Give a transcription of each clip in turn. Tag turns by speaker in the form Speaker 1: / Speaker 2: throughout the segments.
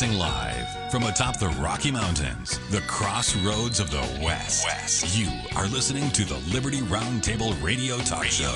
Speaker 1: Broadcasting live from atop the Rocky Mountains, the crossroads of the West. You are listening to the Liberty Roundtable Radio Talk Show.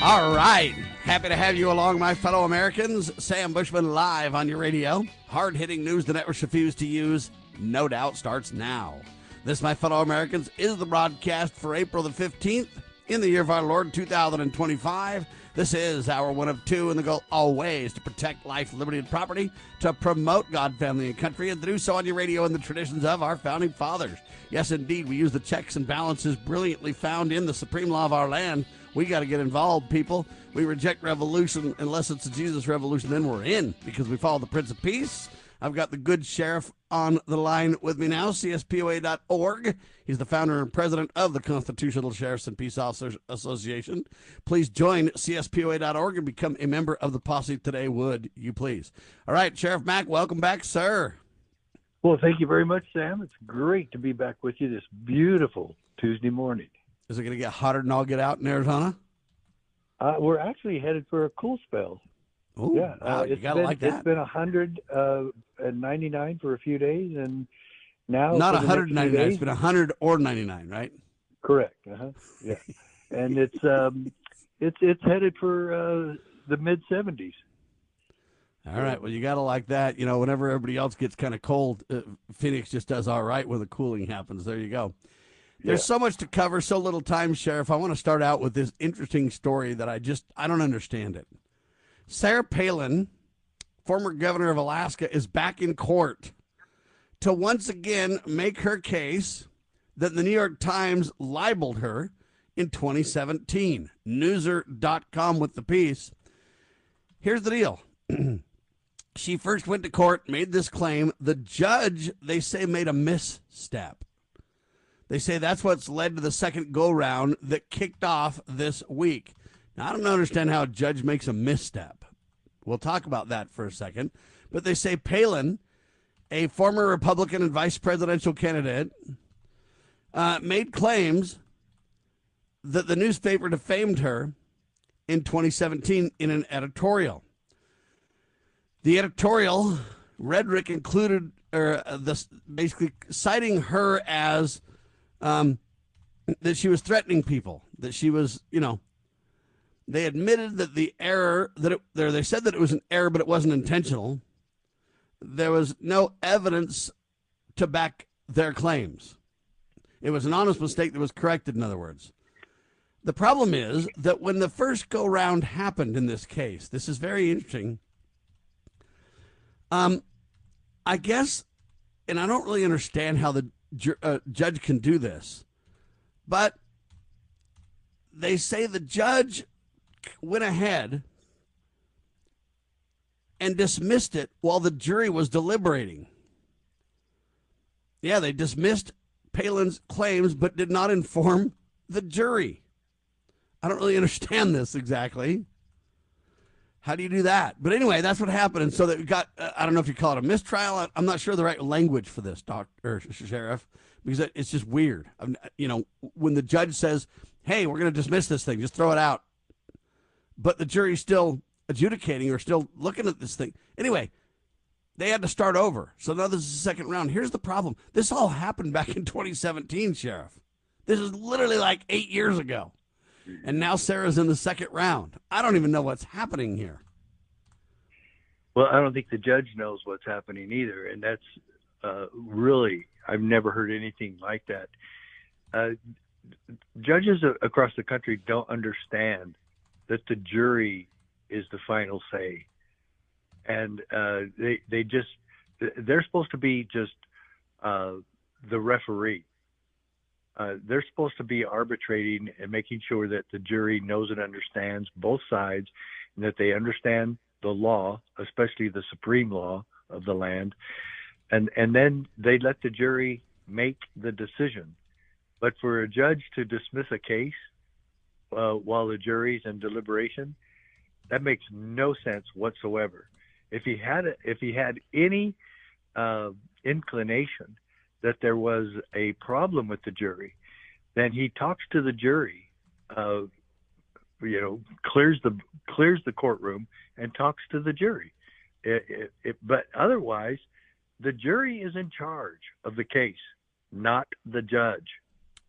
Speaker 2: All right. Happy to have you along, my fellow Americans. Sam Bushman live on your radio. Hard-hitting news the networks refuse to use, no doubt, starts now. This, my fellow Americans, is the broadcast for April the 15th in the year of our Lord 2025. This is our one of two, and the goal always to protect life, liberty, and property, to promote God, family, and country, and to do so on your radio in the traditions of our founding fathers. Yes, indeed, we use the checks and balances brilliantly found in the supreme law of our land. We got to get involved, people. We reject revolution unless it's a Jesus revolution, then we're in, because we follow the Prince of Peace. I've got the good sheriff on the line with me now, CSPOA.org. He's the founder and president of the Constitutional Sheriffs and Peace Officers Association. Please join CSPOA.org and become a member of the posse today, would you please? All right, Sheriff Mack, welcome back, sir.
Speaker 3: Well, thank you very much, Sam. It's great to be back with you this beautiful Tuesday morning.
Speaker 2: Is it going to get hotter than all get out in Arizona?
Speaker 3: We're actually headed for a cool spell.
Speaker 2: Ooh, yeah, wow, you gotta like that.
Speaker 3: It's been 199 for a few days, and now
Speaker 2: not 199. It's been 100 or 99, right?
Speaker 3: Correct. Yeah, and it's headed for the mid 70s.
Speaker 2: All right. Well, you gotta like that. You know, whenever everybody else gets kind of cold, Phoenix just does all right when the cooling happens. There you go. There's so much to cover, so little time, Sheriff. I want to start out with this interesting story that I don't understand it. Sarah Palin, former governor of Alaska, is back in court to once again make her case that the New York Times libeled her in 2017. Newser.com with the piece. Here's the deal. She first went to court, made this claim. The judge, they say, made a misstep. They say that's what's led to the second go-round that kicked off this week. Now, I don't understand how a judge makes a misstep. We'll talk about that for a second. But they say Palin, a former Republican and vice presidential candidate, made claims that the newspaper defamed her in 2017 in an editorial. The editorial rhetoric included basically citing her as that she was threatening people, that she was, they admitted that the error, they said that it was an error, but it wasn't intentional. There was no evidence to back their claims. It was an honest mistake that was corrected, in other words. The problem is that when the first go-round happened in this case, this is very interesting. I guess, and I don't really understand how the judge can do this, but they say the judge went ahead and dismissed it while the jury was deliberating. Yeah, they dismissed Palin's claims, but did not inform the jury. I don't really understand this exactly. How do you do that? But anyway, that's what happened. And so that we got, I don't know if you call it a mistrial. I'm not sure the right language for this, Sheriff, because it's just weird. When the judge says, hey, we're going to dismiss this thing, just throw it out. But the jury's still adjudicating or still looking at this thing. Anyway, they had to start over. So now this is the second round. Here's the problem. This all happened back in 2017, Sheriff. This is literally like 8 years ago. And now Sarah's in the second round. I don't even know what's happening here.
Speaker 3: Well, I don't think the judge knows what's happening either. And that's really, I've never heard anything like that. Judges across the country don't understand that the jury is the final say. And they're supposed to be just the referee. They're supposed to be arbitrating and making sure that the jury knows and understands both sides, and that they understand the law, especially the supreme law of the land. And then they let the jury make the decision. But for a judge to dismiss a case while the jury's in deliberation, that makes no sense whatsoever. If he had any inclination that there was a problem with the jury, then he talks to the jury, clears the courtroom and talks to the jury. But otherwise, the jury is in charge of the case, not the judge.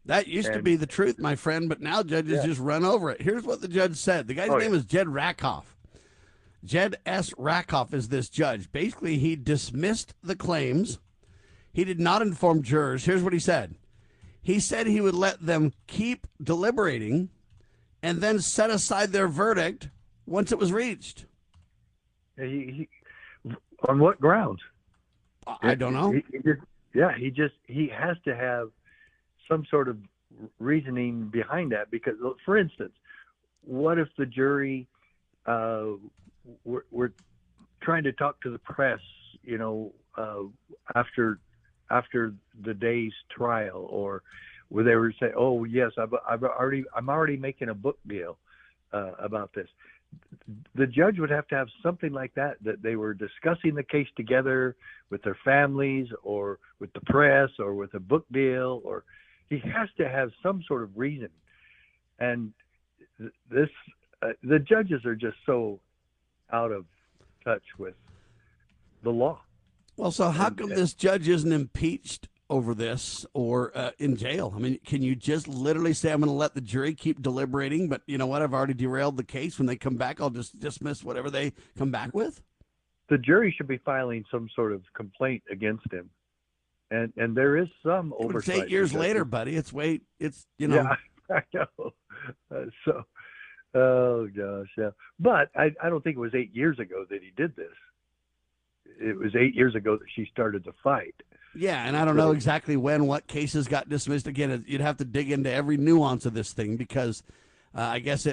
Speaker 2: That used to be the truth, my friend, but now judges just run over it. Here's what the judge said. The guy's name is Jed Rakoff. Jed S. Rakoff is this judge. Basically, he dismissed the claims. He did not inform jurors. Here's what he said. He said he would let them keep deliberating and then set aside their verdict once it was reached.
Speaker 3: He on what grounds?
Speaker 2: I don't know.
Speaker 3: He has to have some sort of reasoning behind that, because, for instance, what if the jury were trying to talk to the press, after the day's trial, or where they were saying, "Oh yes, I'm already making a book deal about this." The judge would have to have something like that they were discussing the case together with their families, or with the press, or with a book deal, or he has to have some sort of reason. And the judges are just so out of touch with the law.
Speaker 2: Well, so how come this judge isn't impeached over this, or in jail? I mean, can you just literally say, I'm going to let the jury keep deliberating, but you know what, I've already derailed the case. When they come back, I'll just dismiss whatever they come back with?
Speaker 3: The jury should be filing some sort of complaint against him. And there is some oversight.
Speaker 2: It's 8 years later, buddy.
Speaker 3: Yeah, I know. Oh gosh, yeah. But I don't think it was 8 years ago that he did this. It was 8 years ago that she started the fight.
Speaker 2: Yeah, and I don't know exactly what cases got dismissed. Again, you'd have to dig into every nuance of this thing, because I guess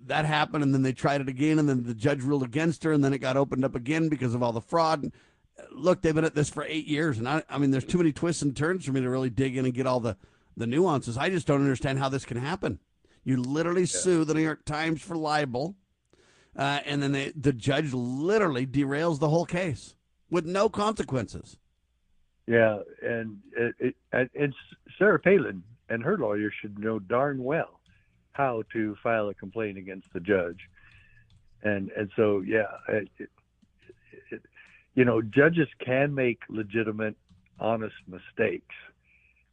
Speaker 2: that happened, and then they tried it again, and then the judge ruled against her, and then it got opened up again because of all the fraud. Look, they've been at this for 8 years, and I mean, there's too many twists and turns for me to really dig in and get all the nuances. I just don't understand how this can happen. You literally sue the New York Times for libel, and then the judge literally derails the whole case with no consequences.
Speaker 3: Yeah, and Sarah Palin and her lawyer should know darn well how to file a complaint against the judge, and so judges can make legitimate, honest mistakes,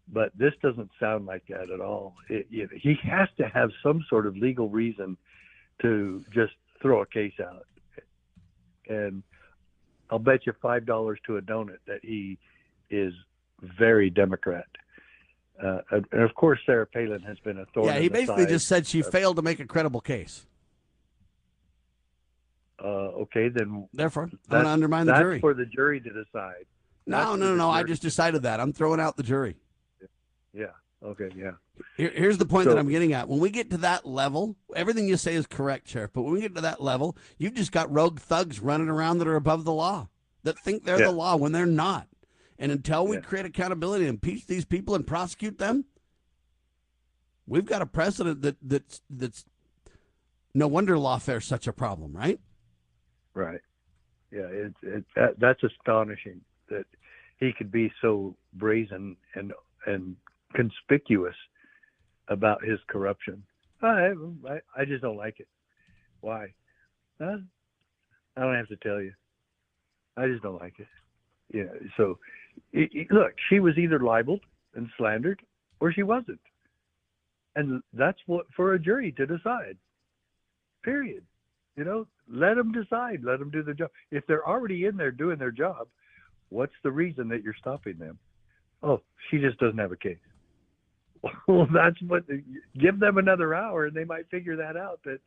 Speaker 3: but this doesn't sound like that at all. He has to have some sort of legal reason to just throw a case out, and I'll bet you $5 to a donut that he is very Democrat. And of course, Sarah Palin has been a thorn.
Speaker 2: Yeah, he basically just said she failed to make a credible case.
Speaker 3: Okay, then.
Speaker 2: Therefore, I'm going to undermine the jury.
Speaker 3: That's for the jury to decide.
Speaker 2: No. I just decided that. I'm throwing out the jury.
Speaker 3: Yeah. Okay. Yeah.
Speaker 2: Here's the point that I'm getting at. When we get to that level, everything you say is correct, Sheriff. But when we get to that level, you've just got rogue thugs running around that are above the law, that think they're the law when they're not. And until we create accountability and impeach these people and prosecute them, we've got a precedent that's no wonder lawfare is such a problem, right?
Speaker 3: Right. Yeah, that's astonishing that he could be so brazen and conspicuous about his corruption. I just don't like it. Why? I don't have to tell you. I just don't like it. So look, she was either libeled and slandered, or she wasn't, and that's what for a jury to decide. Period. Let them decide. Let them do the job. If they're already in there doing their job, what's the reason that you're stopping them? Oh, she just doesn't have a case. Well, that's what. Give them another hour, and they might figure that out that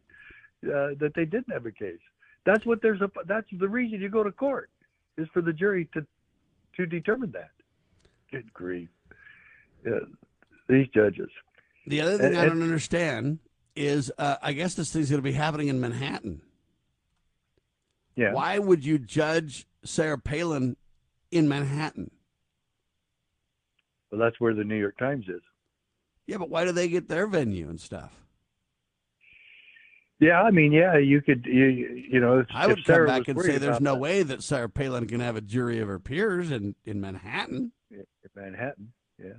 Speaker 3: they didn't have a case. That's what that's the reason you go to court, is for the jury to determine that. Good grief. These judges.
Speaker 2: The other thing I don't understand is I guess this thing's going to be happening in Manhattan.
Speaker 3: Yeah.
Speaker 2: Why would you judge Sarah Palin in Manhattan?
Speaker 3: Well, that's where the New York Times is.
Speaker 2: Yeah, but why do they get their venue and stuff?
Speaker 3: Yeah, I mean, you could,
Speaker 2: I would come back and say there's no way that Sarah Palin can have a jury of her peers in Manhattan.
Speaker 3: In Manhattan, yeah.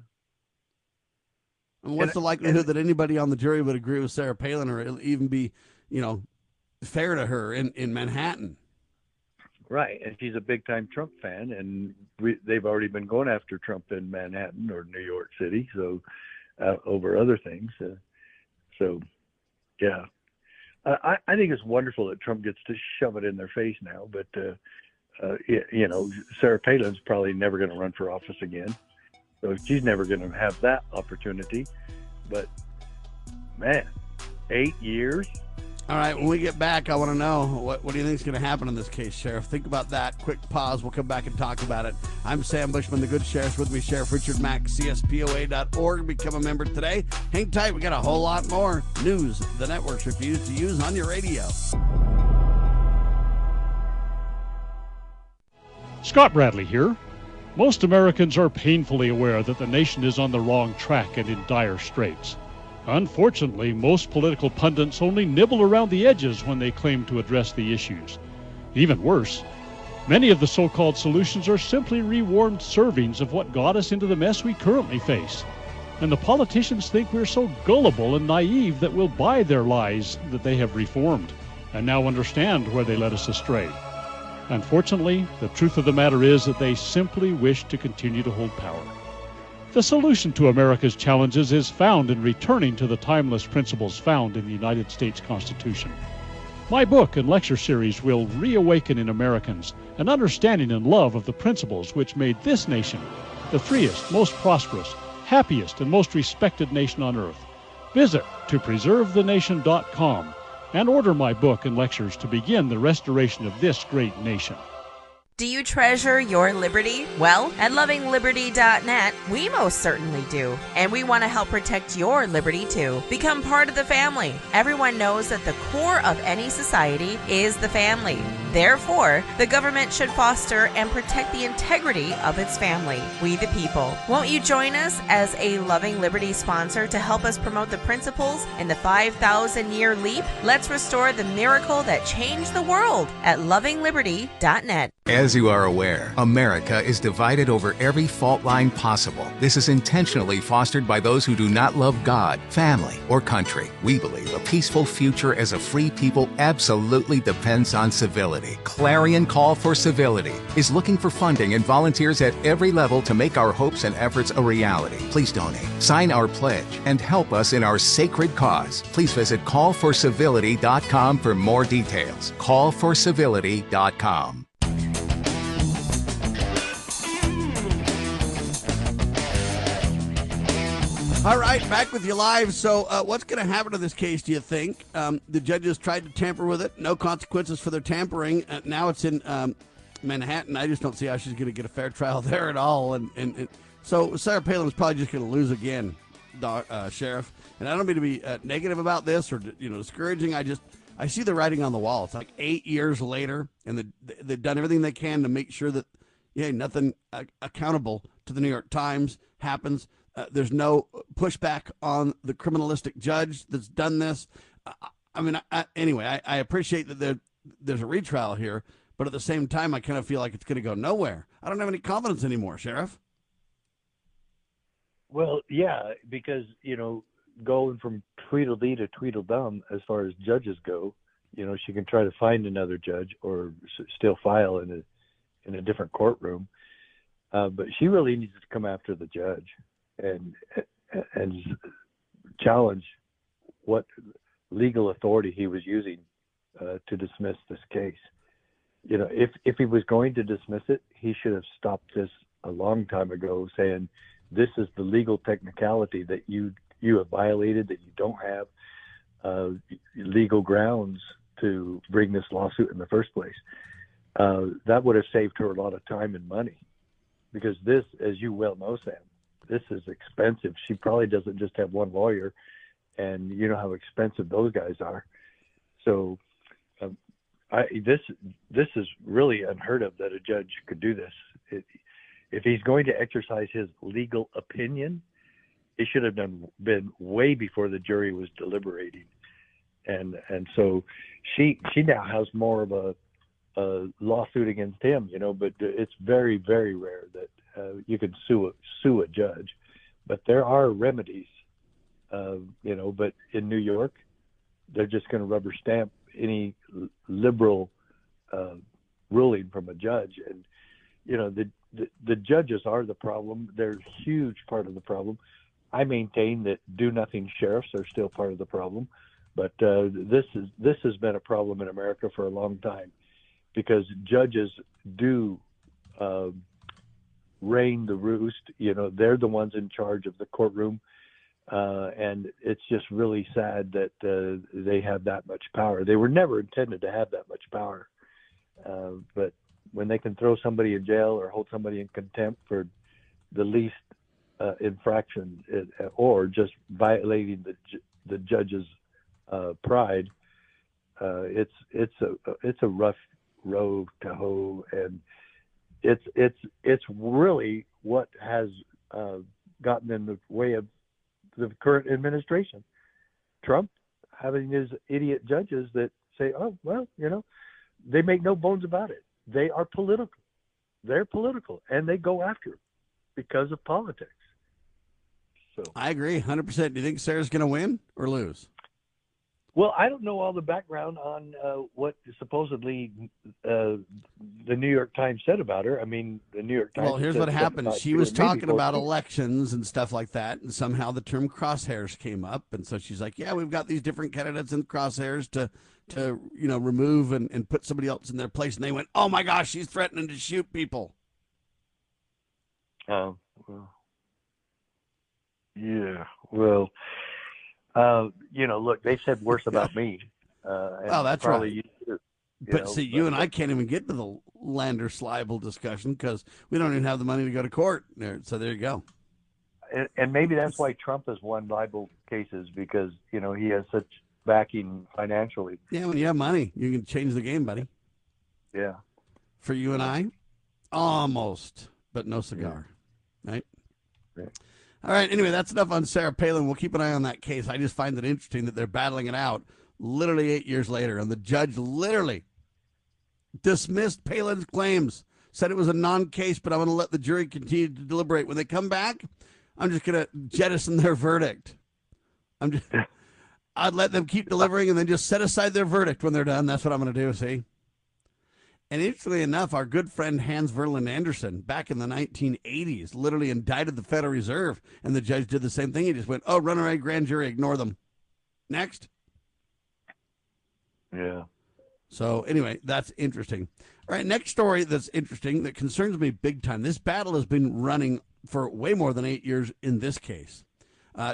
Speaker 2: I mean, what's the likelihood that anybody on the jury would agree with Sarah Palin, or even be, fair to her in Manhattan?
Speaker 3: Right, and she's a big-time Trump fan, and they've already been going after Trump in Manhattan or New York City, so over other things. So, yeah, I think it's wonderful that Trump gets to shove it in their face now. But Sarah Palin's probably never going to run for office again, so she's never going to have that opportunity. But man, 8 years.
Speaker 2: All right, when we get back, I want to know, what do you think is going to happen in this case, Sheriff? Think about that. Quick pause. We'll come back and talk about it. I'm Sam Bushman, the good sheriff. With me, Sheriff Richard Mack, CSPOA.org. Become a member today. Hang tight. We got a whole lot more news the networks refuse to use on your radio.
Speaker 4: Scott Bradley here. Most Americans are painfully aware that the nation is on the wrong track and in dire straits. Unfortunately, most political pundits only nibble around the edges when they claim to address the issues. Even worse, many of the so-called solutions are simply rewarmed servings of what got us into the mess we currently face. And the politicians think we're so gullible and naive that we'll buy their lies that they have reformed, and now understand where they led us astray. Unfortunately, the truth of the matter is that they simply wish to continue to hold power. The solution to America's challenges is found in returning to the timeless principles found in the United States Constitution. My book and lecture series will reawaken in Americans an understanding and love of the principles which made this nation the freest, most prosperous, happiest, and most respected nation on earth. Visit topreservethenation.com and order my book and lectures to begin the restoration of this great nation.
Speaker 5: Do you treasure your liberty? Well, at lovingliberty.net, we most certainly do. And we want to help protect your liberty too. Become part of the family. Everyone knows that the core of any society is the family. Therefore, the government should foster and protect the integrity of its family, we the people. Won't you join us as a Loving Liberty sponsor to help us promote the principles in the 5,000-year leap? Let's restore the miracle that changed the world at lovingliberty.net.
Speaker 6: As you are aware, America is divided over every fault line possible. This is intentionally fostered by those who do not love God, family, or country. We believe a peaceful future as a free people absolutely depends on civility. Clarion Call for Civility is looking for funding and volunteers at every level to make our hopes and efforts a reality. Please donate, sign our pledge, and help us in our sacred cause. Please visit callforcivility.com for more details. Callforcivility.com.
Speaker 2: All right, back with you live. So what's going to happen to this case, do you think? The judges tried to tamper with it. No consequences for their tampering. Now it's in Manhattan. I just don't see how she's going to get a fair trial there at all. And so Sarah Palin is probably just going to lose again, Sheriff. And I don't mean to be negative about this or discouraging. I see the writing on the wall. It's like 8 years later, and they've done everything they can to make sure that nothing accountable to the New York Times happens. There's no pushback on the criminalistic judge that's done this. Anyway, I appreciate that there's a retrial here, but at the same time, I kind of feel like it's going to go nowhere. I don't have any confidence anymore, Sheriff.
Speaker 3: Well, yeah, because, going from Tweedledee to Tweedledum as far as judges go, she can try to find another judge or still file in a different courtroom. But she really needs to come after the judge and challenge what legal authority he was using to dismiss this case. If he was going to dismiss it, he should have stopped this a long time ago, saying this is the legal technicality that you have violated, that you don't have legal grounds to bring this lawsuit in the first place. That would have saved her a lot of time and money, because this, as you well know, Sam, this is expensive. She probably doesn't just have one lawyer, and you know how expensive those guys are. So this is really unheard of that a judge could do this. If he's going to exercise his legal opinion, it should have been way before the jury was deliberating. And so she now has more of a lawsuit against him, but it's very, very rare that you can sue a judge. But there are remedies, but in New York, they're just going to rubber stamp any liberal ruling from a judge. And the judges are the problem. They're a huge part of the problem. I maintain that do nothing sheriffs are still part of the problem, but this has been a problem in America for a long time, because judges do reign the roost. They're the ones in charge of the courtroom, and it's just really sad that they have that much power. They were never intended to have that much power, but when they can throw somebody in jail or hold somebody in contempt for the least infraction, or just violating the judge's pride, it's a rough road to hoe, and it's really what has gotten in the way of the current administration. Trump having his idiot judges that say, oh, well, they make no bones about it. They are political. They're political, and they go after it because of politics. So
Speaker 2: I agree 100%. Do you think Sarah's going to win or lose?
Speaker 3: Well, I don't know all the background on what supposedly the New York Times said about her. I mean, the New York Times.
Speaker 2: Well, here's what happened. She was talking about elections and stuff like that, and somehow the term crosshairs came up, and so she's like, "Yeah, we've got these different candidates in crosshairs to remove and put somebody else in their place." And they went, "Oh my gosh, she's threatening to shoot people."
Speaker 3: Oh, well, yeah, well. Look, they said worse about me.
Speaker 2: Oh, that's right. You and I can't even get to the Lander-Slibel discussion because we don't even have the money to go to court. So there you go.
Speaker 3: And maybe that's why Trump has won libel cases, because, he has such backing financially.
Speaker 2: Yeah, when you have money, you can change the game, buddy.
Speaker 3: Yeah.
Speaker 2: For you and I, almost, but no cigar, right?
Speaker 3: Right.
Speaker 2: All right, anyway, that's enough on Sarah Palin. We'll keep an eye on that case. I just find it interesting that they're battling it out literally 8 years later, and the judge literally dismissed Palin's claims, said it was a non-case, but I'm going to let the jury continue to deliberate. When they come back, I'm just going to jettison their verdict. I'd let them keep delivering and then just set aside their verdict when they're done. That's what I'm going to do, see? And interestingly enough, our good friend Hans Verlin Anderson, back in the 1980s, literally indicted the Federal Reserve, and the judge did the same thing. He just went, oh, runaway grand jury, ignore them. Next.
Speaker 3: Yeah.
Speaker 2: So anyway, that's interesting. All right, next story that's interesting, that concerns me big time. This battle has been running for way more than 8 years in this case.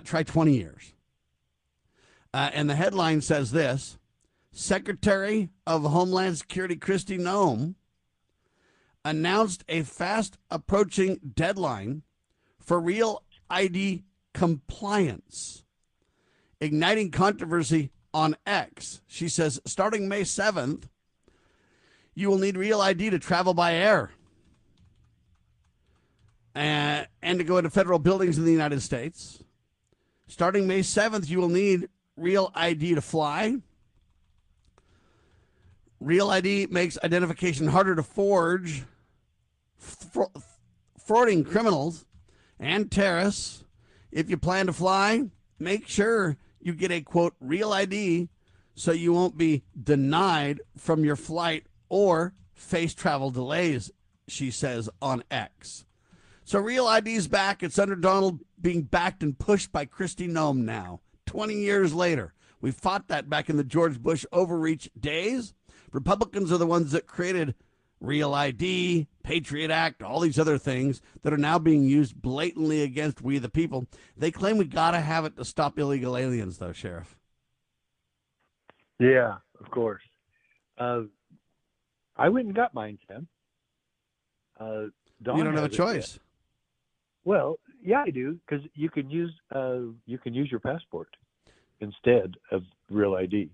Speaker 2: Try 20 years. And the headline says this: Secretary of Homeland Security Kristi Noem announced a fast-approaching deadline for real ID compliance, igniting controversy on X. She says, starting May 7th, you will need real ID to travel by air and to go into federal buildings in the United States. Starting May 7th, you will need real ID to fly. Real ID makes identification harder to forge. Frauding criminals and terrorists. If you plan to fly, make sure you get a, quote, real ID so you won't be denied from your flight or face travel delays, she says on X. So real ID's back. It's under Donald being backed and pushed by Kristi Noem now, 20 years later. We fought that back in the George Bush overreach days. Republicans are the ones that created Real ID, Patriot Act, all these other things that are now being used blatantly against we the people. They claim we got to have it to stop illegal aliens, though, Sheriff.
Speaker 3: Yeah, of course. I went and got mine, Tim.
Speaker 2: You don't have a choice.
Speaker 3: Well, yeah, I do, because you can use your passport instead of Real ID.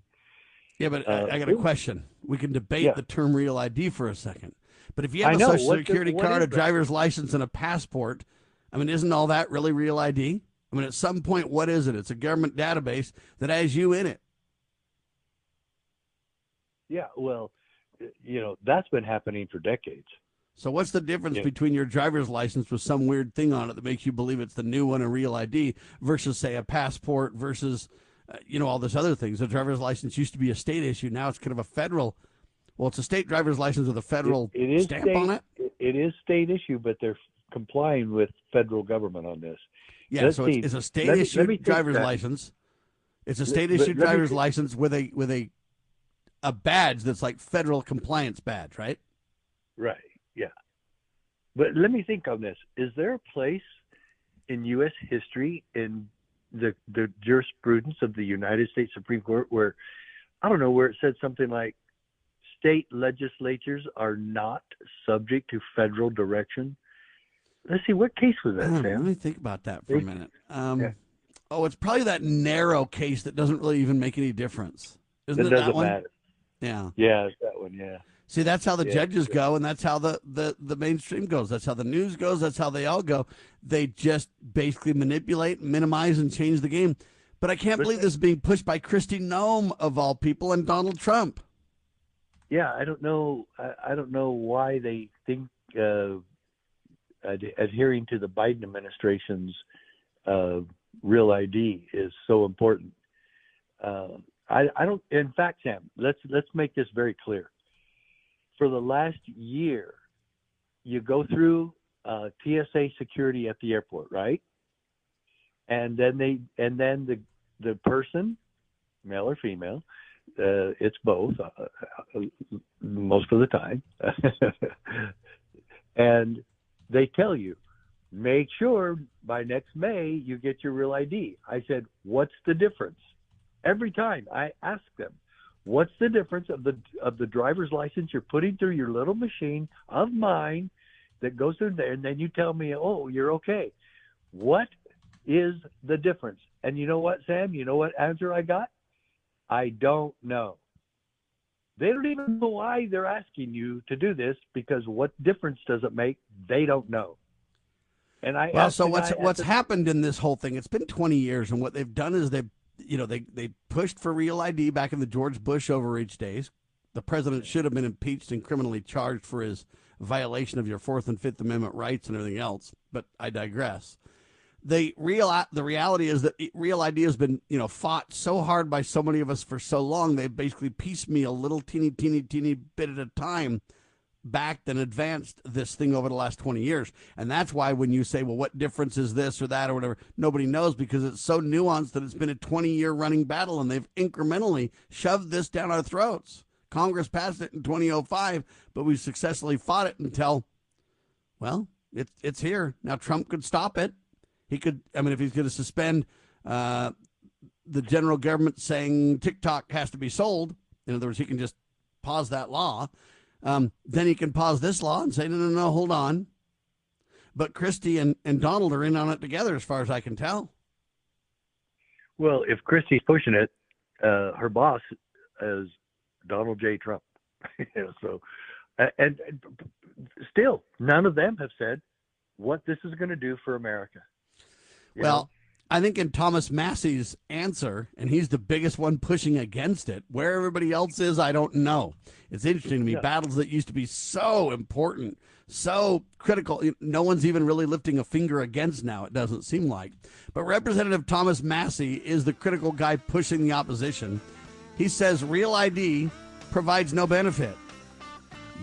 Speaker 2: Yeah, but I got a question. We can debate the term real ID for a second. But if you have a Social Security card, a driver's license, and a passport, I mean, isn't all that really real ID? I mean, at some point, what is it? It's a government database that has you in it.
Speaker 3: Yeah, well, that's been happening for decades.
Speaker 2: So what's the difference between your driver's license with some weird thing on it that makes you believe it's the new one, a real ID, versus, say, a passport versus... all this other things. The driver's license used to be a state issue. Now it's kind of a federal. Well, it's a state driver's license with a federal
Speaker 3: it is
Speaker 2: stamp
Speaker 3: state,
Speaker 2: on it.
Speaker 3: It is state issue, but they're complying with federal government on this.
Speaker 2: Yeah,
Speaker 3: Let's
Speaker 2: so
Speaker 3: see.
Speaker 2: it's a state
Speaker 3: Let me
Speaker 2: issued driver's
Speaker 3: that.
Speaker 2: license. It's a state issued driver's license with a badge that's like federal compliance badge, right?
Speaker 3: Right. Yeah. But let me think on this. Is there a place in U.S. history in the jurisprudence of the United States Supreme Court where, I don't know, where it said something like state legislatures are not subject to federal direction? Let's see, what case was that, Sam?
Speaker 2: Let me think about that for a minute. Oh, it's probably that narrow case that doesn't really even make any difference. Isn't it that one?
Speaker 3: Matter.
Speaker 2: Yeah.
Speaker 3: Yeah, it's that one, yeah.
Speaker 2: See, that's how the judges go, and that's how the mainstream goes. That's how the news goes. That's how they all go. They just basically manipulate, minimize, and change the game. But I can't believe this is being pushed by Kristi Noem, of all people, and Donald Trump.
Speaker 3: Yeah, I don't know. I don't know why they think adhering to the Biden administration's Real ID is so important. I don't. In fact, Sam, let's make this very clear. For the last year, you go through TSA security at the airport, right? And then the person, male or female, it's both most of the time, and they tell you, make sure by next May you get your Real ID. I said, what's the difference? Every time I ask them, what's the difference of the driver's license you're putting through your little machine of mine that goes through there, and then you tell me, oh, you're okay. What is the difference? And you know what, Sam? You know what answer I got? I don't know. They don't even know why they're asking you to do this, because what difference does it make? They don't know. And
Speaker 2: what's happened in this whole thing? It's been 20 years, and what they've done is they pushed for Real ID back in the George Bush overreach days. The president should have been impeached and criminally charged for his violation of your Fourth and Fifth Amendment rights and everything else. But I digress. The reality is that Real ID has been, fought so hard by so many of us for so long. They basically piecemeal little teeny bit at a time backed and advanced this thing over the last 20 years. And that's why when you say, well, what difference is this or that or whatever, nobody knows, because it's so nuanced that it's been a 20-year running battle, and they've incrementally shoved this down our throats. Congress passed it in 2005, but we successfully fought it until, well, it's here. Now Trump could stop it. He could, if he's going to suspend the general government saying TikTok has to be sold, in other words, he can just pause that law. Then he can pause this law and say, no, hold on. But Kristi and Donald are in on it together, as far as I can tell.
Speaker 3: Well, if Kristi's pushing it, her boss is Donald J. Trump. So, and still, none of them have said what this is going to do for America. You know?
Speaker 2: I think in Thomas Massey's answer, and he's the biggest one pushing against it, where everybody else is, I don't know. It's interesting to me. Yeah. Battles that used to be so important, so critical, no one's even really lifting a finger against now, it doesn't seem like. But Representative Thomas Massey is the critical guy pushing the opposition. He says Real ID provides no benefit,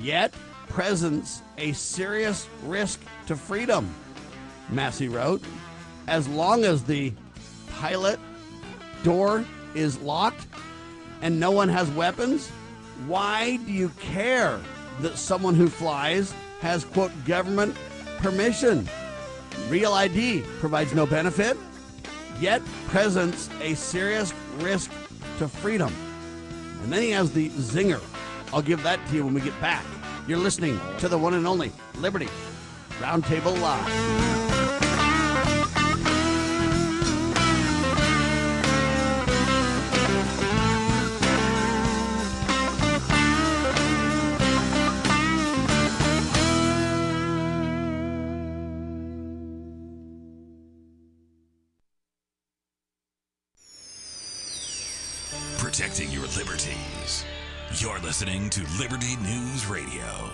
Speaker 2: yet presents a serious risk to freedom. Massey wrote, as long as the pilot door is locked and no one has weapons, why do you care that someone who flies has, quote, government permission? Real ID provides no benefit, yet presents a serious risk to freedom. And then he has the zinger. I'll give that to you when we get back. You're listening to the one and only Liberty Roundtable Live.
Speaker 1: Protecting your liberties. You're listening to Liberty News Radio.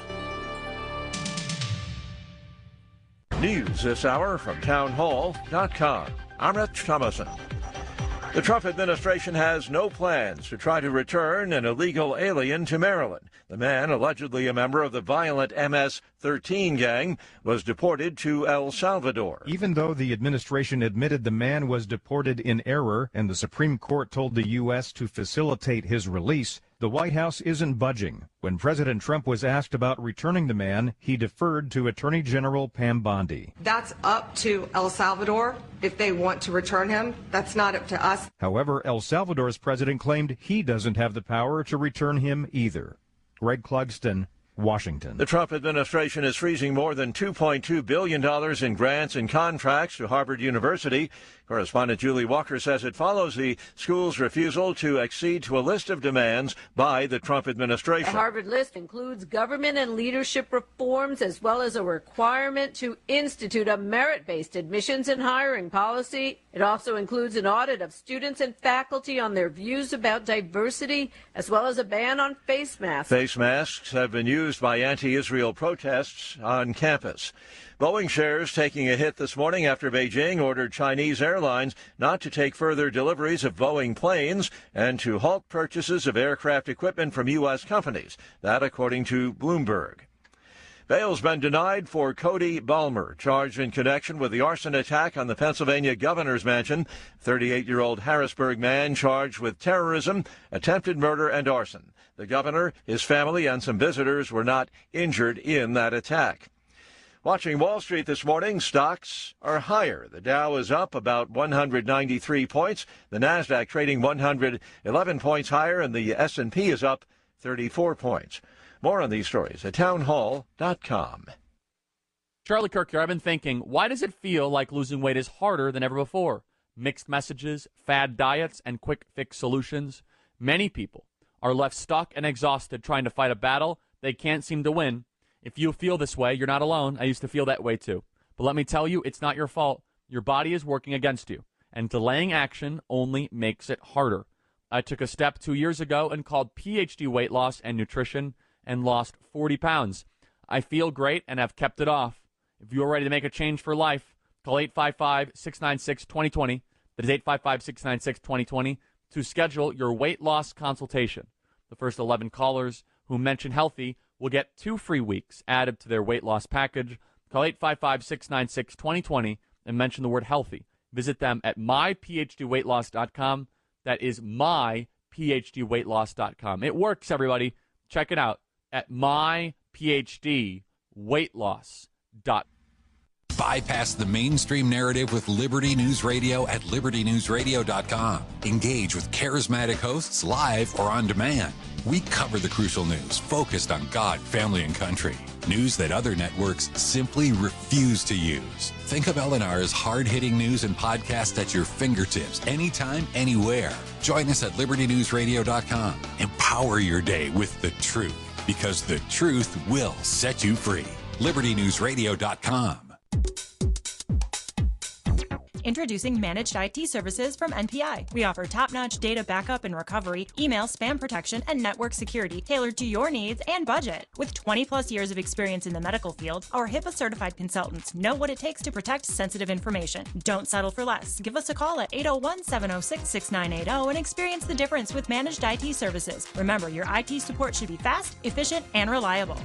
Speaker 7: News this hour from townhall.com. I'm Rich Thomason. The Trump administration has no plans to try to return an illegal alien to Maryland. The man, allegedly a member of the violent MS-13 gang, was deported to El Salvador.
Speaker 8: Even though the administration admitted the man was deported in error and the Supreme Court told the U.S. to facilitate his release, the White House isn't budging. When President Trump was asked about returning the man, he deferred to Attorney General Pam Bondi.
Speaker 9: That's up to El Salvador if they want to return him. That's not up to us.
Speaker 8: However, El Salvador's president claimed he doesn't have the power to return him either. Greg Clugston, Washington.
Speaker 7: The Trump administration is freezing more than $2.2 billion in grants and contracts to Harvard University. Correspondent Julie Walker says it follows the school's refusal to accede to a list of demands by the Trump administration.
Speaker 10: The Harvard list includes government and leadership reforms, as well as a requirement to institute a merit-based admissions and hiring policy. It also includes an audit of students and faculty on their views about diversity, as well as a ban on face masks.
Speaker 7: Face masks have been used by anti-Israel protests on campus. Boeing shares taking a hit this morning after Beijing ordered Chinese airlines not to take further deliveries of Boeing planes and to halt purchases of aircraft equipment from U.S. companies. That according to Bloomberg. Bail's been denied for Cody Balmer, charged in connection with the arson attack on the Pennsylvania governor's mansion. 38-year-old Harrisburg man charged with terrorism, attempted murder, and arson. The governor, his family, and some visitors were not injured in that attack. Watching Wall Street this morning, stocks are higher. The Dow is up about 193 points. The Nasdaq trading 111 points higher, and the S&P is up 34 points. More on these stories at townhall.com.
Speaker 11: Charlie Kirk here. I've been thinking, why does it feel like losing weight is harder than ever before? Mixed messages, fad diets, and quick fix solutions. Many people are left stuck and exhausted trying to fight a battle they can't seem to win. If you feel this way, you're not alone. I used to feel that way too. But let me tell you, it's not your fault. Your body is working against you, and delaying action only makes it harder. I took a step 2 years ago and called PhD Weight Loss and Nutrition and lost 40 pounds. I feel great and have kept it off. If you are ready to make a change for life, call 855-696-2020. That is 855-696-2020 to schedule your weight loss consultation. The first 11 callers who mention healthy will get 2 free weeks added to their weight loss package. Call 855-696-2020 and mention the word healthy. Visit them at myphdweightloss.com. That is myphdweightloss.com. It works, everybody. Check it out at myphdweightloss.com.
Speaker 1: Bypass the mainstream narrative with Liberty News Radio at libertynewsradio.com. Engage with charismatic hosts live or on demand. We cover the crucial news focused on God, family, and country. News that other networks simply refuse to use. Think of LNR's hard-hitting news and podcasts at your fingertips, anytime, anywhere. Join us at libertynewsradio.com. Empower your day with the truth, because the truth will set you free. libertynewsradio.com.
Speaker 12: Introducing Managed IT Services from NPI. We offer top-notch data backup and recovery, email spam protection, and network security tailored to your needs and budget. With 20-plus years of experience in the medical field, our HIPAA-certified consultants know what it takes to protect sensitive information. Don't settle for less. Give us a call at 801-706-6980 and experience the difference with Managed IT Services. Remember, your IT support should be fast, efficient, and reliable.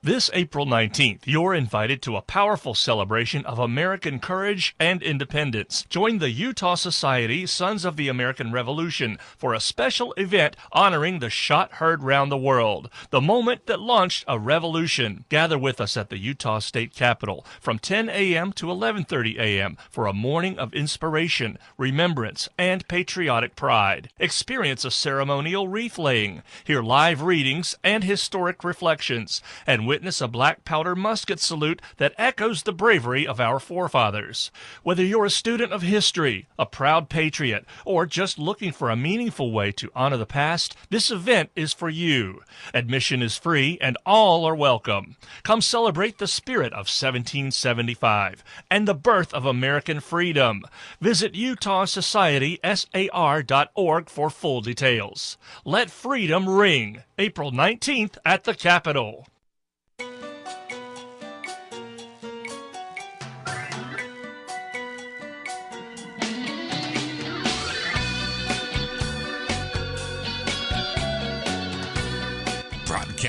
Speaker 13: This April 19th, you're invited to a powerful celebration of American courage and independence. Join the Utah Society Sons of the American Revolution for a special event honoring the shot heard round the world, the moment that launched a revolution. Gather with us at the Utah State Capitol from 10 a.m. to 11:30 a.m. for a morning of inspiration, remembrance, and patriotic pride. Experience a ceremonial wreath-laying, hear live readings and historic reflections, and witness a black powder musket salute that echoes the bravery of our forefathers. Whether you're a student of history, a proud patriot, or just looking for a meaningful way to honor the past, this event is for you. Admission is free and all are welcome. Come celebrate the spirit of 1775 and the birth of American freedom. Visit UtahSocietySAR.org for full details. Let freedom ring. April 19th at the Capitol.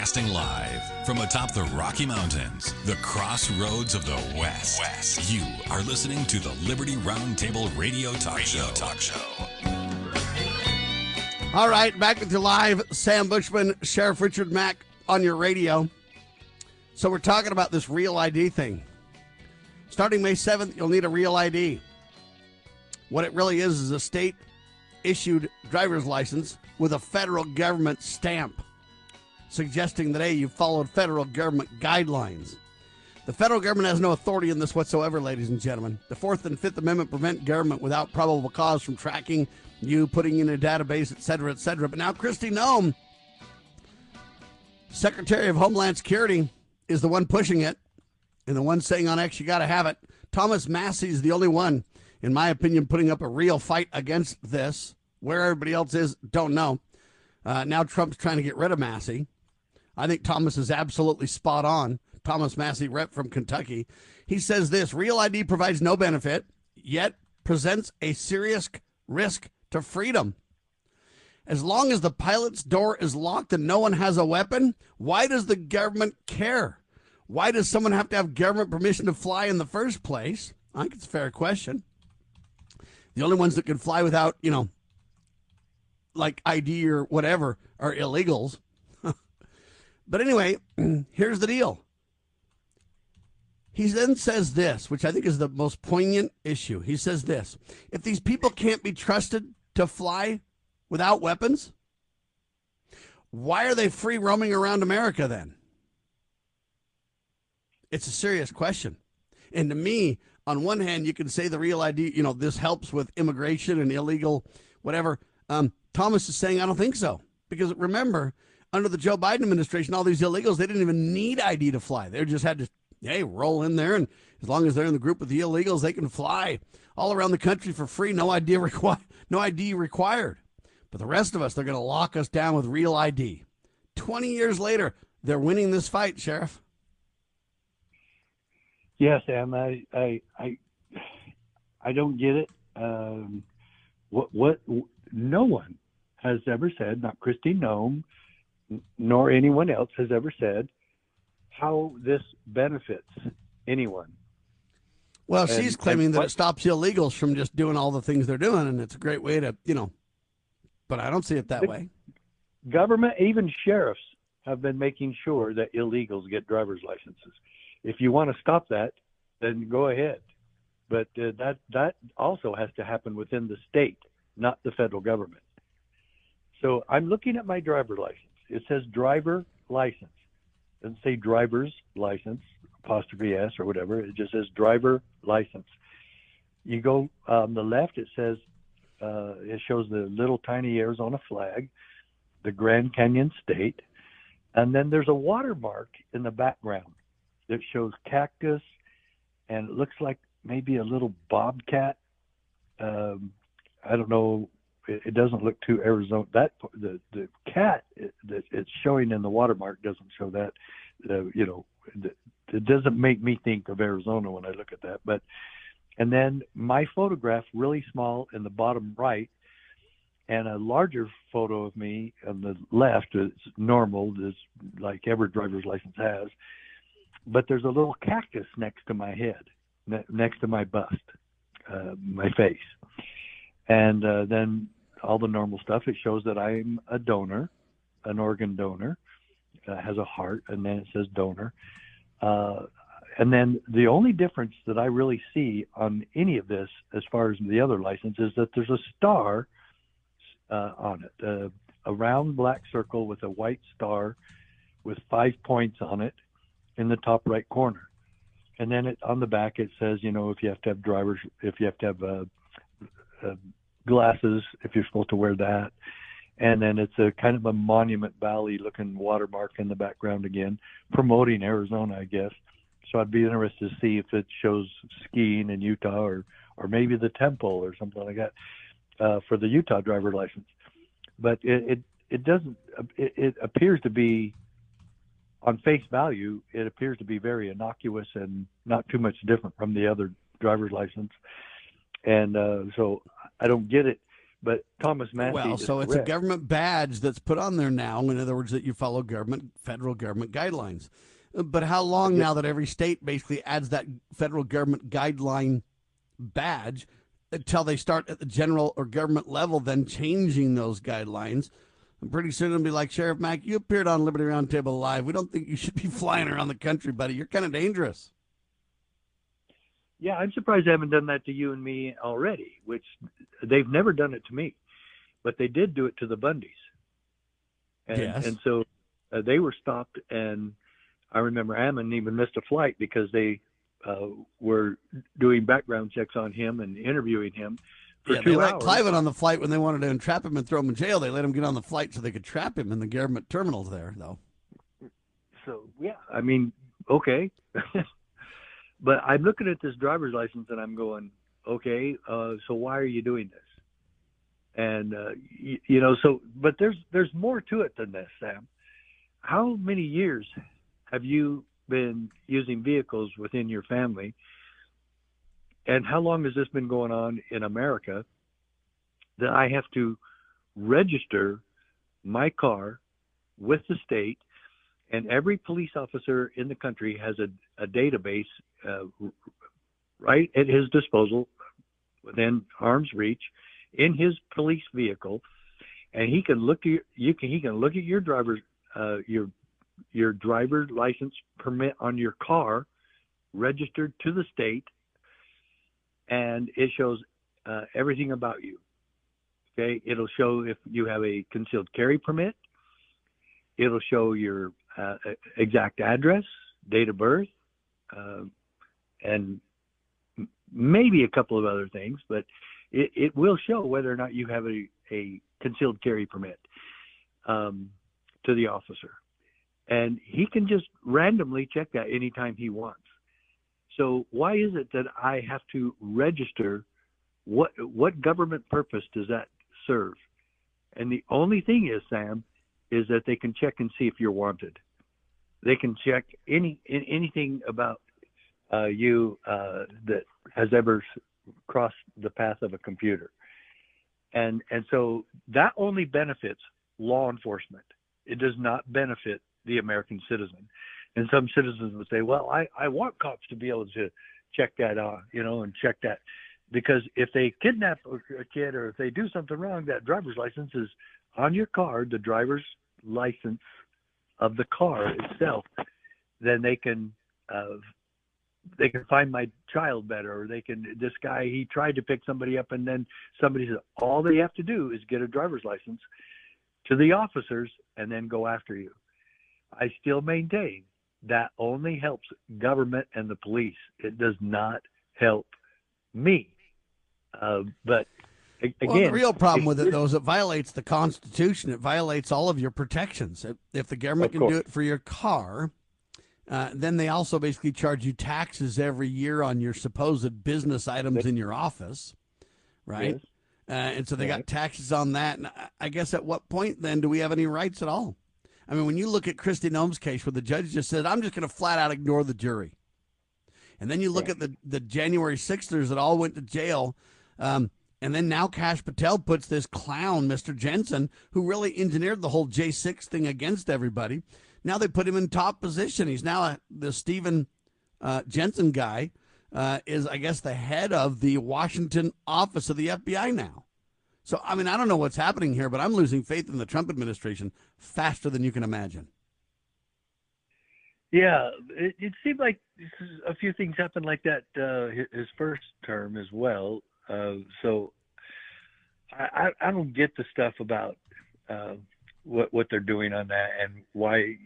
Speaker 1: Broadcasting live from atop the Rocky Mountains, the crossroads of the West. You are listening to the Liberty Roundtable Radio Talk Show.
Speaker 2: All right, back with you live. Sam Bushman, Sheriff Richard Mack on your radio. So we're talking about this real ID thing. Starting May 7th, you'll need a real ID. What it really is a state-issued driver's license with a federal government stamp, suggesting that, hey, you followed federal government guidelines. The federal government has no authority in this whatsoever, ladies and gentlemen. The Fourth and Fifth Amendment prevent government without probable cause from tracking you, putting you in a database, et cetera, et cetera. But now Kristi Noem, Secretary of Homeland Security, is the one pushing it and the one saying on X, you got to have it. Thomas Massie is the only one, in my opinion, putting up a real fight against this. Where everybody else is, don't know. Now Trump's trying to get rid of Massie. I think Thomas is absolutely spot on. Thomas Massie, rep from Kentucky. He says this: real ID provides no benefit, yet presents a serious risk to freedom. As long as the pilot's door is locked and no one has a weapon, why does the government care? Why does someone have to have government permission to fly in the first place? I think it's a fair question. The only ones that can fly without, like ID or whatever are illegals. But anyway, here's the deal. He then says this, which I think is the most poignant issue. He says this: if these people can't be trusted to fly without weapons, why are they free roaming around America then? It's a serious question. And to me, on one hand, you can say the real ID, this helps with immigration and illegal whatever. Thomas is saying, I don't think so. Because remember, under the Joe Biden administration, all these illegals, they didn't even need ID to fly. They just had to, roll in there. And as long as they're in the group with the illegals, they can fly all around the country for free. No ID required. But the rest of us, they're going to lock us down with real ID. 20 years later, they're winning this fight, Sheriff.
Speaker 3: Yes, Sam, I don't get it. What no one has ever said, not Kristi Noem, nor anyone else has ever said how this benefits anyone.
Speaker 2: Well, she's claiming that it stops illegals from just doing all the things they're doing, and it's a great way to, but I don't see it that way.
Speaker 3: Government, even sheriffs, have been making sure that illegals get driver's licenses. If you want to stop that, then go ahead. But that also has to happen within the state, not the federal government. So I'm looking at my driver's license. It says driver license. It doesn't say driver's license, apostrophe S or whatever. It just says driver license. You go on the left, it says, it shows the little tiny Arizona flag, the Grand Canyon State, and then there's a watermark in the background that shows cactus, and it looks like maybe a little bobcat. I don't know. It doesn't look too Arizona. That the cat that it's showing in the watermark doesn't show that. It doesn't make me think of Arizona when I look at that. And then my photograph, really small in the bottom right, and a larger photo of me on the left. It's normal, is like every driver's license has. But there's a little cactus next to my head, next to my bust, my face. And then all the normal stuff. It shows that I'm a donor, an organ donor, has a heart, and then it says donor. And then the only difference that I really see on any of this, as far as the other license, is that there's a star on it, a round black circle with a white star with 5 points on it in the top right corner. And then on the back it says, if you have to have glasses, if you're supposed to wear that. And then it's a kind of a Monument Valley looking watermark in the background again, promoting Arizona, I guess. So I'd be interested to see if it shows skiing in Utah or maybe the temple or something like that for the Utah driver license. But it doesn't. It appears to be, on face value, it appears to be very innocuous and not too much different from the other driver's license. And so I don't get it. But Thomas Massey
Speaker 2: Well,
Speaker 3: is
Speaker 2: so it's a
Speaker 3: correct.
Speaker 2: government badge that's put on there now. In other words, that you follow federal government guidelines. But how long now that every state basically adds that federal government guideline badge until they start at the general or government level, then changing those guidelines? And pretty soon it'll be like, Sheriff Mack, you appeared on Liberty Roundtable Live. We don't think you should be flying around the country, buddy. You're kind of dangerous.
Speaker 3: Yeah, I'm surprised they haven't done that to you and me already, which they've never done it to me, but they did do it to the Bundys. And so they were stopped, and I remember Ammon even missed a flight because they were doing background checks on him and interviewing him for 2 hours.
Speaker 2: They let Cliven on the flight when they wanted to entrap him and throw him in jail. They let him get on the flight so they could trap him in the government terminals there, though.
Speaker 3: So, yeah, I mean, okay. But I'm looking at this driver's license and I'm going, okay, so why are you doing this? And, but there's more to it than this, Sam. How many years have you been using vehicles within your family? And how long has this been going on in America that I have to register my car with the state? And every police officer in the country has a database right at his disposal, within arm's reach, in his police vehicle, and he can look at he can look at your driver's license permit on your car, registered to the state, and it shows everything about you. Okay, it'll show if you have a concealed carry permit. It'll show your exact address, date of birth, and maybe a couple of other things, but it will show whether or not you have a concealed carry permit to the officer. And he can just randomly check that anytime he wants. So why is it that I have to register? What government purpose does that serve? And the only thing is, Sam, is that they can check and see if you're wanted. They can check anything about you that has ever crossed the path of a computer. And so that only benefits law enforcement. It does not benefit the American citizen. And some citizens would say, well, I want cops to be able to check that and check that. Because if they kidnap a kid or if they do something wrong, that driver's license is on your car, the driver's license of the car itself, then they can find my child better, or this guy, he tried to pick somebody up, and then somebody said, all they have to do is get a driver's license to the officers and then go after you. I still maintain that only helps government and the police. It does not help me. But again,
Speaker 2: the real problem with it, though, is it violates the Constitution. It violates all of your protections. If the government can do it for your car, then they also basically charge you taxes every year on your supposed business items in your office, right? Yes. And so they got taxes on that. And I guess at what point, then, do we have any rights at all? I mean, when you look at Kristi Noem's case where the judge just said, I'm just going to flat out ignore the jury. And then you look at the January 6thers that all went to jail. And then now Kash Patel puts this clown, Mr. Jensen, who really engineered the whole J6 thing against everybody. Now they put him in top position. He's now the Stephen Jensen guy is, I guess, the head of the Washington office of the FBI now. So, I mean, I don't know what's happening here, but I'm losing faith in the Trump administration faster than you can imagine.
Speaker 3: Yeah, it seemed like a few things happened like that his first term as well. So I don't get the stuff about what they're doing on that and why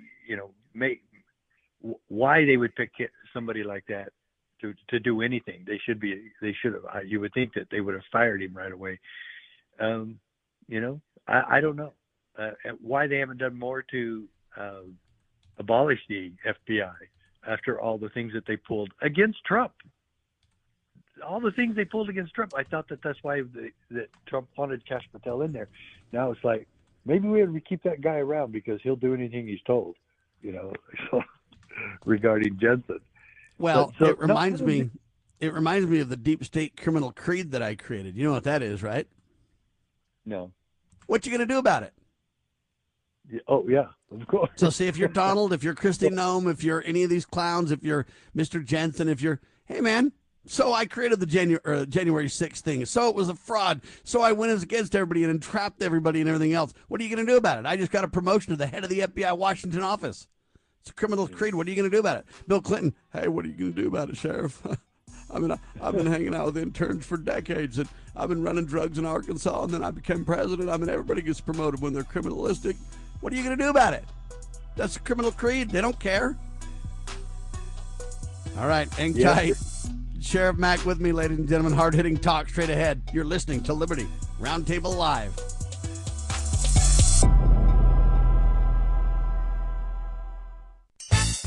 Speaker 3: why they would pick somebody like that to do anything. They should have. You would think that they would have fired him right away. I don't know why they haven't done more to abolish the FBI after all the things that they pulled against Trump. All the things they pulled against Trump. I thought that's why that Trump wanted Kash Patel in there. Now it's like, maybe we have to keep that guy around because he'll do anything he's told, regarding Jensen.
Speaker 2: Well, it reminds me of the deep state criminal creed that I created. You know what that is, right?
Speaker 3: No.
Speaker 2: What you going to do about it?
Speaker 3: Oh, yeah, of course.
Speaker 2: So see, if you're Donald, if you're Kristi Noem, if you're any of these clowns, if you're Mr. Jensen, if you're, hey, man, so I created the January 6th thing. So it was a fraud. So I went against everybody and entrapped everybody and everything else. What are you going to do about it? I just got a promotion to the head of the FBI Washington office. It's a criminal creed. What are you going to do about it? Bill Clinton, hey, what are you going to do about it, Sheriff? I mean, I've been hanging out with interns for decades, and I've been running drugs in Arkansas, and then I became president. I mean, everybody gets promoted when they're criminalistic. What are you going to do about it? That's a criminal creed. They don't care. All right, hang tight. Sheriff Mack with me, ladies and gentlemen. Hard-hitting talk straight ahead. You're listening to Liberty Roundtable Live.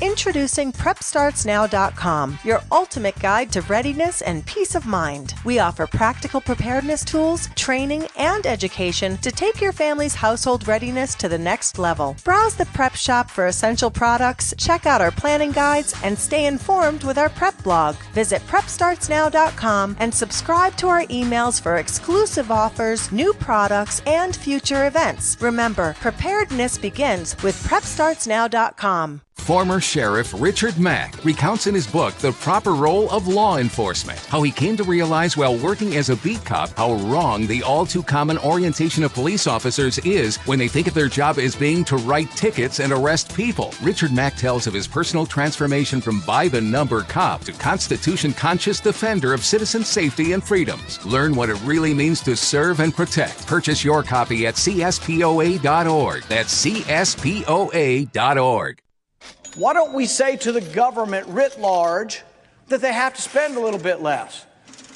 Speaker 14: Introducing PrepStartsNow.com, your ultimate guide to readiness and peace of mind. We offer practical preparedness tools, training, and education to take your family's household readiness to the next level. Browse the prep shop for essential products, check out our planning guides, and stay informed with our prep blog. Visit PrepStartsNow.com and subscribe to our emails for exclusive offers, new products, and future events. Remember, preparedness begins with PrepStartsNow.com.
Speaker 6: Former Sheriff Richard Mack recounts in his book The Proper Role of Law Enforcement, how he came to realize while working as a beat cop how wrong the all-too-common orientation of police officers is when they think of their job as being to write tickets and arrest people. Richard Mack tells of his personal transformation from by-the-number cop to Constitution-conscious defender of citizen safety and freedoms. Learn what it really means to serve and protect. Purchase your copy at CSPOA.org. That's CSPOA.org.
Speaker 15: Why don't we say to the government writ large that they have to spend a little bit less?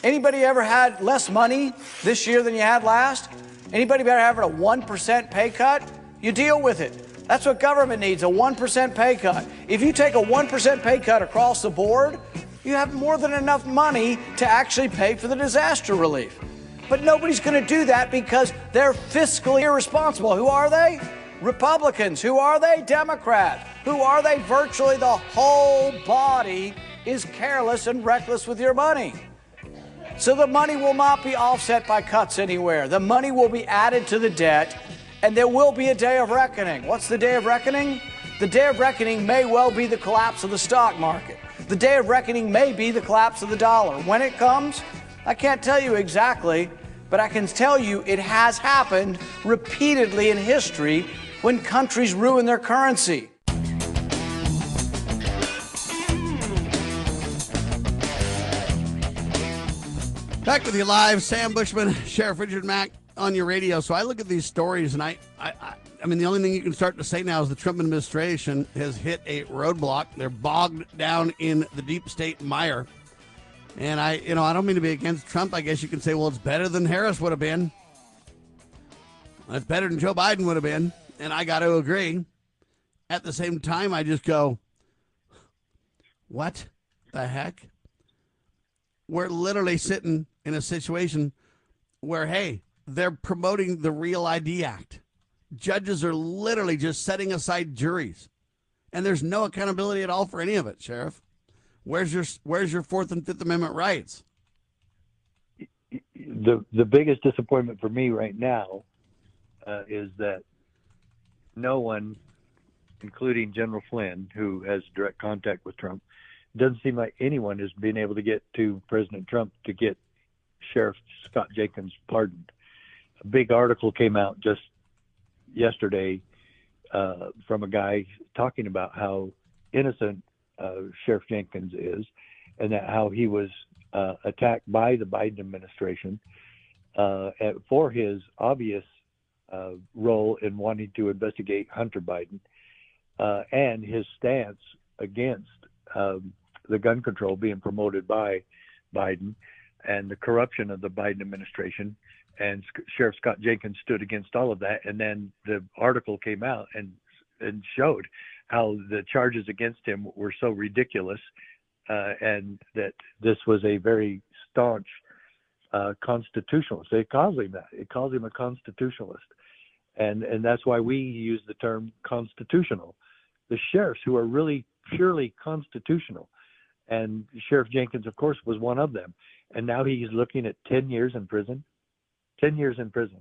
Speaker 15: Anybody ever had less money this year than you had last? Anybody ever having a 1% pay cut? You deal with it. That's what government needs, a 1% pay cut. If you take a 1% pay cut across the board, you have more than enough money to actually pay for the disaster relief. But nobody's going to do that because they're fiscally irresponsible. Who are they? Republicans. Who are they? Democrats. Who are they? Virtually the whole body is careless and reckless with your money. So the money will not be offset by cuts anywhere. The money will be added to the debt, and there will be a day of reckoning. What's the day of reckoning? The day of reckoning may well be the collapse of the stock market. The day of reckoning may be the collapse of the dollar. When it comes, I can't tell you exactly, but I can tell you it has happened repeatedly in history when countries ruin their currency.
Speaker 2: Back with you live, Sam Bushman, Sheriff Richard Mack on your radio. So I look at these stories, and I mean, the only thing you can start to say now is the Trump administration has hit a roadblock. They're bogged down in the deep state mire. And I don't mean to be against Trump. I guess you can say, well, it's better than Harris would have been. It's better than Joe Biden would have been. And I got to agree. At the same time, I just go, what the heck? We're literally sitting in a situation where, hey, they're promoting the Real ID Act. Judges are literally just setting aside juries. And there's no accountability at all for any of it, Sheriff. Where's your Fourth and Fifth Amendment rights?
Speaker 3: The biggest disappointment for me right now is that no one, including General Flynn, who has direct contact with Trump, doesn't seem like anyone has been able to get to President Trump to get Sheriff Scott Jenkins pardoned. A big article came out just yesterday from a guy talking about how innocent Sheriff Jenkins is, and that how he was attacked by the Biden administration for his obvious role in wanting to investigate Hunter Biden and his stance against the gun control being promoted by Biden and the corruption of the Biden administration. And Sheriff Scott Jenkins stood against all of that. And then the article came out and showed how the charges against him were so ridiculous and that this was a very staunch constitutionalist. It calls him that. It calls him a constitutionalist. And that's why we use the term constitutional. The sheriffs who are really purely constitutional. And Sheriff Jenkins, of course, was one of them. And now he's looking at 10 years in prison. 10 years in prison.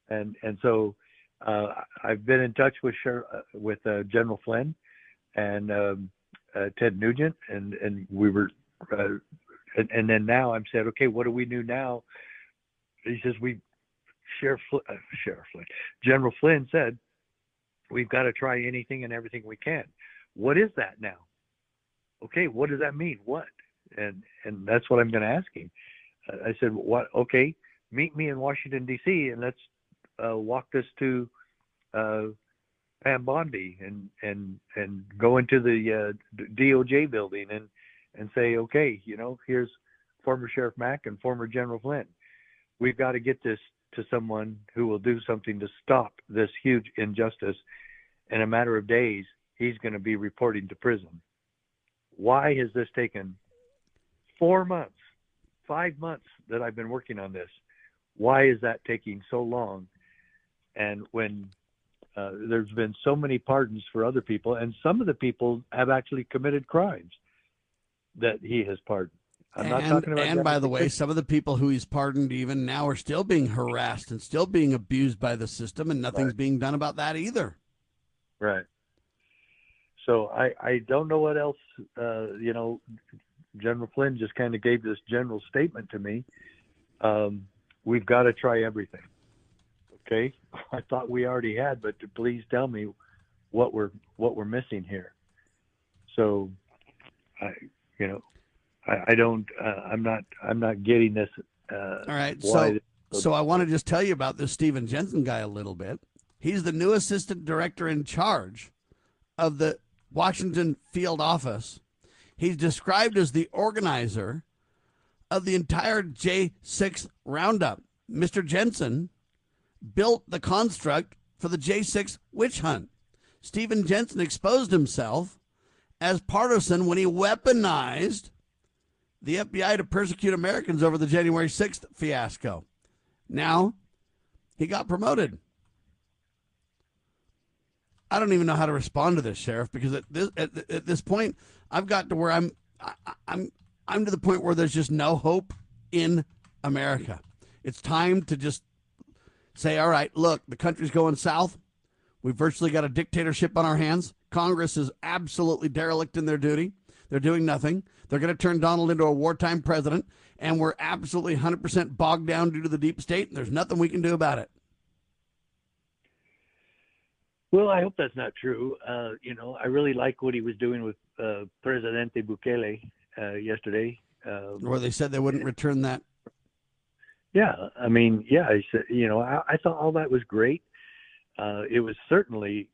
Speaker 3: And so I've been in touch with General Flynn and Ted Nugent, and we were, and then now I'm said, okay, what do we do now? He says General Flynn said, we've got to try anything and everything we can. What is that now? Okay, what does that mean? What? And that's what I'm going to ask him. I said, what? Okay, meet me in Washington D.C. and let's walk this to Pam Bondi and go into the DOJ building and say, okay, here's former Sheriff Mack and former General Flynn. We've got to get this to someone who will do something to stop this huge injustice. In a matter of days, he's going to be reporting to prison. Why has this taken 4 months, 5 months that I've been working on this? Why is that taking so long? And when there's been so many pardons for other people, and some of the people have actually committed crimes that he has pardoned. I'm not talking about.
Speaker 2: And by the way, some of the people who he's pardoned even now are still being harassed and still being abused by the system, and nothing's being done about that either.
Speaker 3: Right. So I don't know what else. General Flynn just kind of gave this general statement to me. We've got to try everything. Okay. I thought we already had, but please tell me what we're missing here. So, I'm not getting this.
Speaker 2: All right. So I want to just tell you about this Stephen Jensen guy a little bit. He's the new assistant director in charge of the Washington field office. He's described as the organizer of the entire J6 roundup. Mr. Jensen built the construct for the J6 witch hunt. Stephen Jensen exposed himself as partisan when he weaponized the FBI to persecute Americans over the January 6th fiasco. Now, he got promoted. I don't even know how to respond to this, Sheriff, because at this point, I've got to where I'm to the point where there's just no hope in America. It's time to just say, all right, look, the country's going south. We've virtually got a dictatorship on our hands. Congress is absolutely derelict in their duty. They're doing nothing. They're going to turn Donald into a wartime president, and we're absolutely 100% bogged down due to the deep state, and there's nothing we can do about it.
Speaker 3: Well, I hope that's not true. I really like what he was doing with Presidente Bukele yesterday.
Speaker 2: Where they said they wouldn't return that.
Speaker 3: Yeah, I mean, I said, I thought all that was great. It was certainly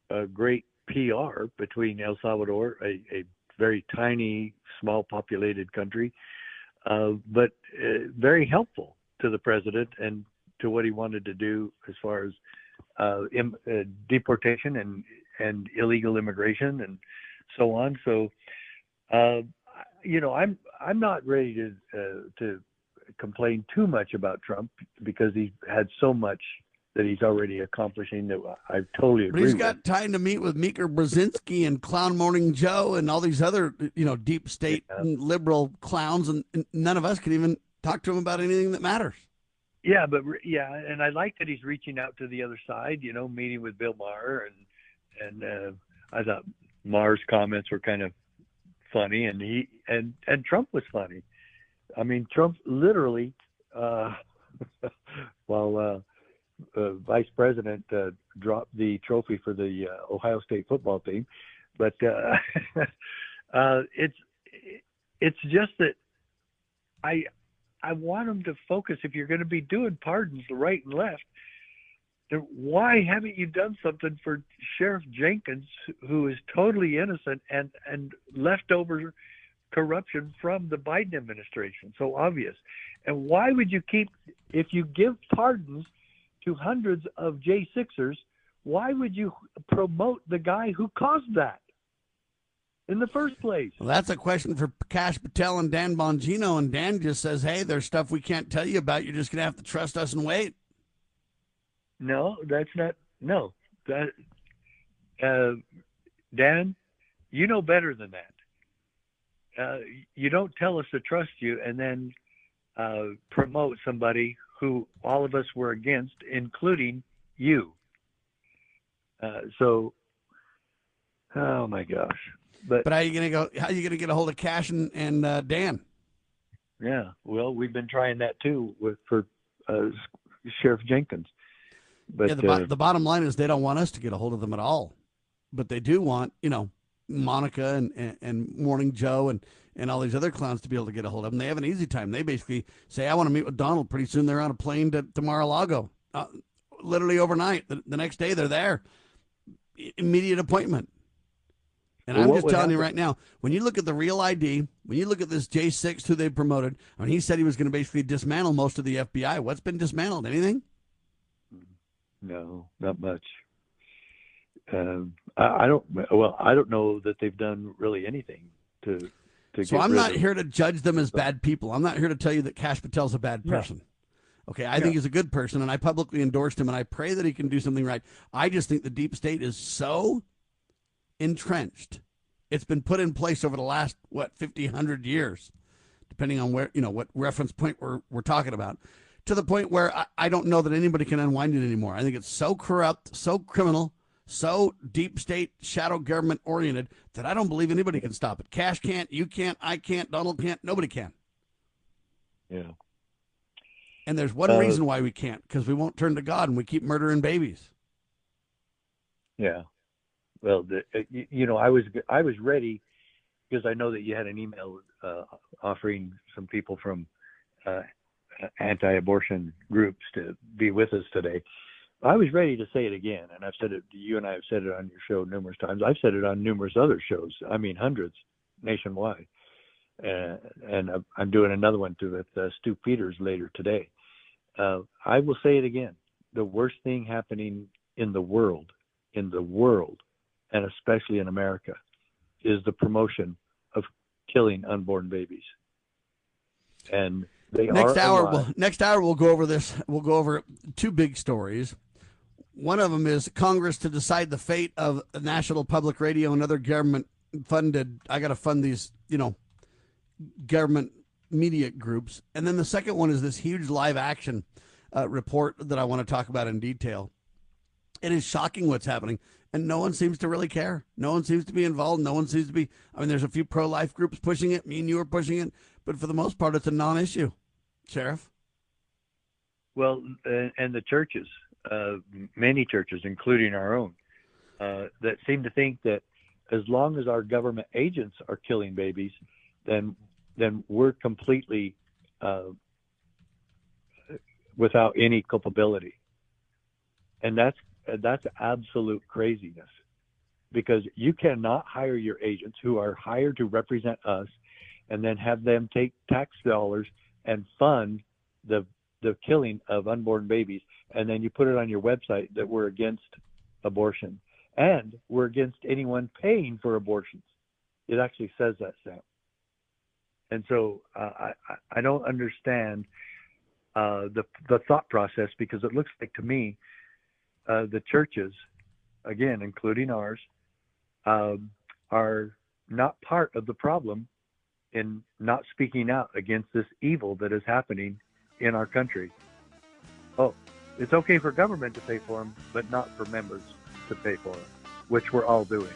Speaker 3: a great PR between El Salvador, a very tiny, small populated country, but very helpful to the president and to what he wanted to do as far as deportation and illegal immigration and so on. So, I'm not ready to complain too much about Trump because he's had so much that he's already accomplishing that I totally agree with.
Speaker 2: But he's got time to meet with Meeker Brzezinski and Clown Morning Joe and all these other, deep state and liberal clowns, and none of us can even talk to him about anything that matters.
Speaker 3: Yeah, and I like that he's reaching out to the other side, meeting with Bill Maher, and I thought Maher's comments were kind of funny, and Trump was funny. I mean, Trump literally, while Vice President dropped the trophy for the Ohio State football team, but it's just that I want them to focus. If you're going to be doing pardons right and left, then why haven't you done something for Sheriff Jenkins, who is totally innocent and leftover corruption from the Biden administration? So obvious. And why would you if you give pardons to hundreds of J6ers, why would you promote the guy who caused that in the first place?
Speaker 2: Well, that's a question for Kash Patel and Dan Bongino, and Dan just says, hey, there's stuff we can't tell you about. You're just going to have to trust us and wait.
Speaker 3: No, that's not. No. Dan, you know better than that. You don't tell us to trust you and then promote somebody who all of us were against, including you. So, oh my gosh! But
Speaker 2: how are you gonna get a hold of Cash and Dan?
Speaker 3: Yeah, well, we've been trying that too for Sheriff Jenkins. But
Speaker 2: the bottom line is they don't want us to get a hold of them at all, but they do want Monica and Morning Joe and all these other clowns to be able to get a hold of them. They have an easy time. They basically say, I want to meet with Donald. Pretty soon they're on a plane to Mar-a-Lago. Literally overnight. The next day they're there. Immediate appointment. And I'm just telling you right now, when you look at the Real ID, when you look at this J6 who they promoted, I mean, he said he was going to basically dismantle most of the FBI. What's been dismantled? Anything?
Speaker 3: No, not much. I don't know that they've done really anything to
Speaker 2: So I'm not here to judge them as bad people. I'm not here to tell you that Kash Patel's a bad person. Okay, I think he's a good person, and I publicly endorsed him, and I pray that he can do something right. I just think the deep state is so entrenched. It's been put in place over the last, 50, 100 years, depending on where, what reference point we're talking about, to the point where I don't know that anybody can unwind it anymore. I think it's so corrupt, so criminal, so deep state, shadow government oriented that I don't believe anybody can stop it. Cash can't, you can't, I can't, Donald can't, nobody can.
Speaker 3: Yeah.
Speaker 2: And there's one reason why we can't, because we won't turn to God and we keep murdering babies.
Speaker 3: Yeah. Well, I was ready because I know that you had an email offering some people from anti-abortion groups to be with us today. I was ready to say it again, and I've said it. You and I have said it on your show numerous times. I've said it on numerous other shows. I mean, hundreds nationwide. And I'm doing another one with Stu Peters later today. I will say it again. The worst thing happening in the world, and especially in America, is the promotion of killing unborn babies. And they
Speaker 2: next hour we'll go over this. We'll go over two big stories. One of them is Congress to decide the fate of National Public Radio and other government funded. I got to fund these, government media groups. And then the second one is this huge live action report that I want to talk about in detail. It is shocking what's happening, and no one seems to really care. No one seems to be involved. No one seems to be. I mean, there's a few pro-life groups pushing it. Me and you are pushing it. But for the most part, it's a non-issue. Sheriff?
Speaker 3: Well, and the churches, many churches, including our own, that seem to think that as long as our government agents are killing babies, then we're completely without any culpability. And that's absolute craziness, because you cannot hire your agents who are hired to represent us and then have them take tax dollars and fund the killing of unborn babies, and then you put it on your website that we're against abortion and we're against anyone paying for abortions. It actually says that, Sam. And so I don't understand the thought process, because it looks like to me the churches, again, including ours, are not part of the problem in not speaking out against this evil that is happening in our country. Oh, it's okay for government to pay for them, but not for members to pay for them, which we're all doing.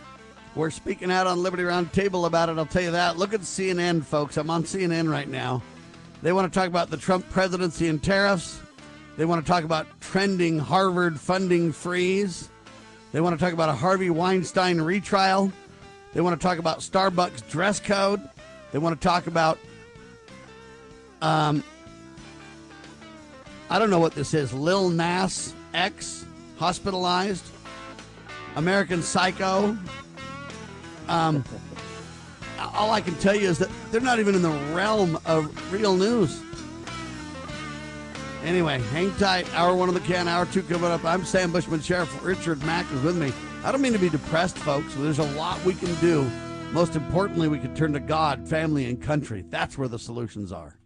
Speaker 2: We're speaking out on Liberty Roundtable about it, I'll tell you that. Look at CNN, folks. I'm on CNN right now. They want to talk about the Trump presidency and tariffs. They want to talk about trending Harvard funding freeze. They want to talk about a Harvey Weinstein retrial. They want to talk about Starbucks dress code. They want to talk about, I don't know what this is, Lil Nas X, hospitalized, American Psycho. All I can tell you is that they're not even in the realm of real news. Anyway, hang tight. Hour one of the can, hour two coming up. I'm Sam Bushman. Sheriff Richard Mack is with me. I don't mean to be depressed, folks. There's a lot we can do. Most importantly, we can turn to God, family, and country. That's where the solutions are.